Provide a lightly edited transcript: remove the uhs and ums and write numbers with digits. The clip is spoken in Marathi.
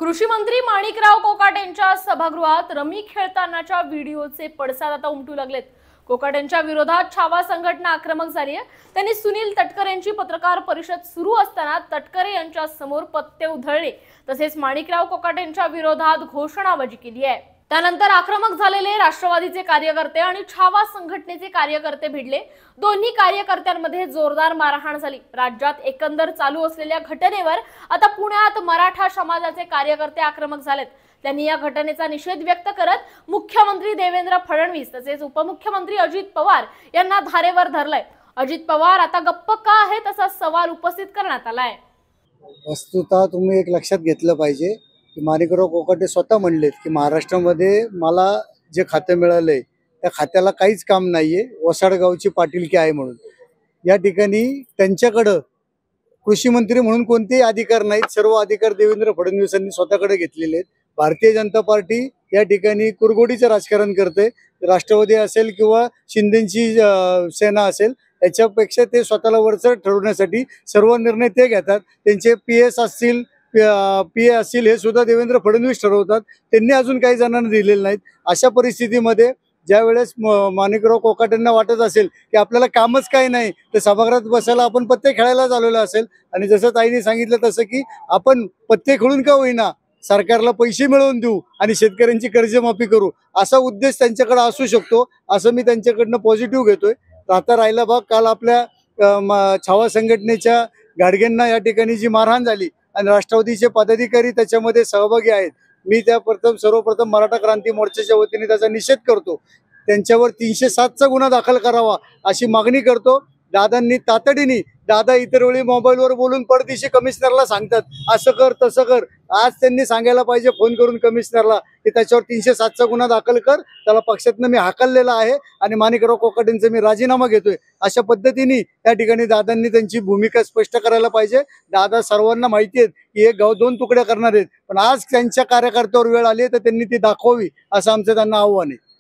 कृषी मंत्री माणिकराव कोकाटेंच्या सभागृहात रमी खेळतानाच्या व्हिडिओचे पडसाद आता उमटू लागलेत। कोकाटेंच्या विरोधात छावा संघटना आक्रमक झाली आहे। त्यांनी सुनील तटकरे यांची पत्रकार परिषद सुरू असताना तटकरे यांच्या समोर पत्ते उधळले, तसेच माणिकराव कोकाटेंच्या विरोधात घोषणाबाजी केली आहे। त्यानंतर आक्रमक झालेले राष्ट्रवादीचे कार्यकर्ते आणि छावा संघटनेचे कार्यकर्ते भिडले। दोन्ही कार्यकर्त्यांमध्ये जोरदार मारहाण झाली। राज्यात एकंदर चालू असलेल्या घटनेवर आता पुण्यात मराठा समाजाचे कार्यकर्ते आक्रमक झालेत। त्यांनी या घटनेचा निषेध व्यक्त करत मुख्यमंत्री देवेंद्र फडणवीस तसेच उपमुख्यमंत्री अजित पवार यांना धारेवर धरलंय। अजित पवार आता गप्प का आहेत असा सवाल उपस्थित करण्यात आलाय। वस्तुतः तुम्ही एक लक्षात घेतलं पाहिजे की माणिकराव कोकाटे स्वतः म्हणलेत की महाराष्ट्रामध्ये मला जे खातं मिळालंय त्या खात्याला काहीच काम नाहीये, वसाडगावची पाटीलकी आहे म्हणून। या ठिकाणी त्यांच्याकडं कृषी मंत्री म्हणून कोणतेही अधिकार नाहीत, सर्व अधिकार देवेंद्र फडणवीसांनी स्वतःकडे घेतलेले आहेत। भारतीय जनता पार्टी या ठिकाणी कुरघोडीचं राजकारण करते। राष्ट्रवादी असेल किंवा शिंदेची सेना असेल, याच्यापेक्षा ते स्वतःला वरचढ ठरवण्यासाठी सर्व निर्णय ते घेतात। त्यांचे PS असतील, PA असतील, हे सुद्धा देवेंद्र फडणवीस ठरवतात। त्यांनी अजून काही जणांना दिलेले नाहीत। अशा परिस्थितीमध्ये ज्या वेळेस माणिकराव कोकाटेंना वाटत असेल की आपल्याला कामच काही नाही, तर सभागृहात बसायला आपण पत्ते खेळायला चालवलं असेल। आणि जसं ताईने सांगितलं तसं की आपण पत्ते खेळून का होईना सरकारला पैसे मिळवून देऊ आणि शेतकऱ्यांची कर्जमाफी करू, असा उद्देश त्यांच्याकडे असू शकतो, असं मी त्यांच्याकडनं पॉझिटिव्ह घेतोय। आता राहिला भाग, काल आपल्या छावा संघटनेच्या गाडग्यांना या ठिकाणी जी मारहाण झाली आणि राष्ट्रवादीचे पदाधिकारी त्याच्यामध्ये सहभागी आहेत, मी सर्वप्रथम मराठा क्रांती मोर्चाच्या वतीने त्याचा निषेध करतो। त्यांच्यावर 307चा गुन्हा दाखल करावा अशी मागणी करतो। दादांनी तातडीने, दादा इतर वेळी मोबाईलवर बोलून पडदिशी कमिशनरला सांगतात असं कर तसं कर, आज त्यांनी सांगायला पाहिजे फोन करून कमिशनरला की त्याच्यावर 307चा गुन्हा दाखल कर, त्याला पक्षातनं मी हाकललेला आहे आणि माणिकराव कोकाटेंचा मी राजीनामा घेतोय। अशा पद्धतीने या ठिकाणी दादांनी त्यांची भूमिका स्पष्ट करायला पाहिजे। दादा सर्वांना माहिती आहे की एक गाव दोन तुकड्या करणार आहेत, पण आज त्यांच्या कार्यकर्त्यावर वेळ आली तर त्यांनी ती दाखवावी असं आमचं त्यांना आव्हान आहे।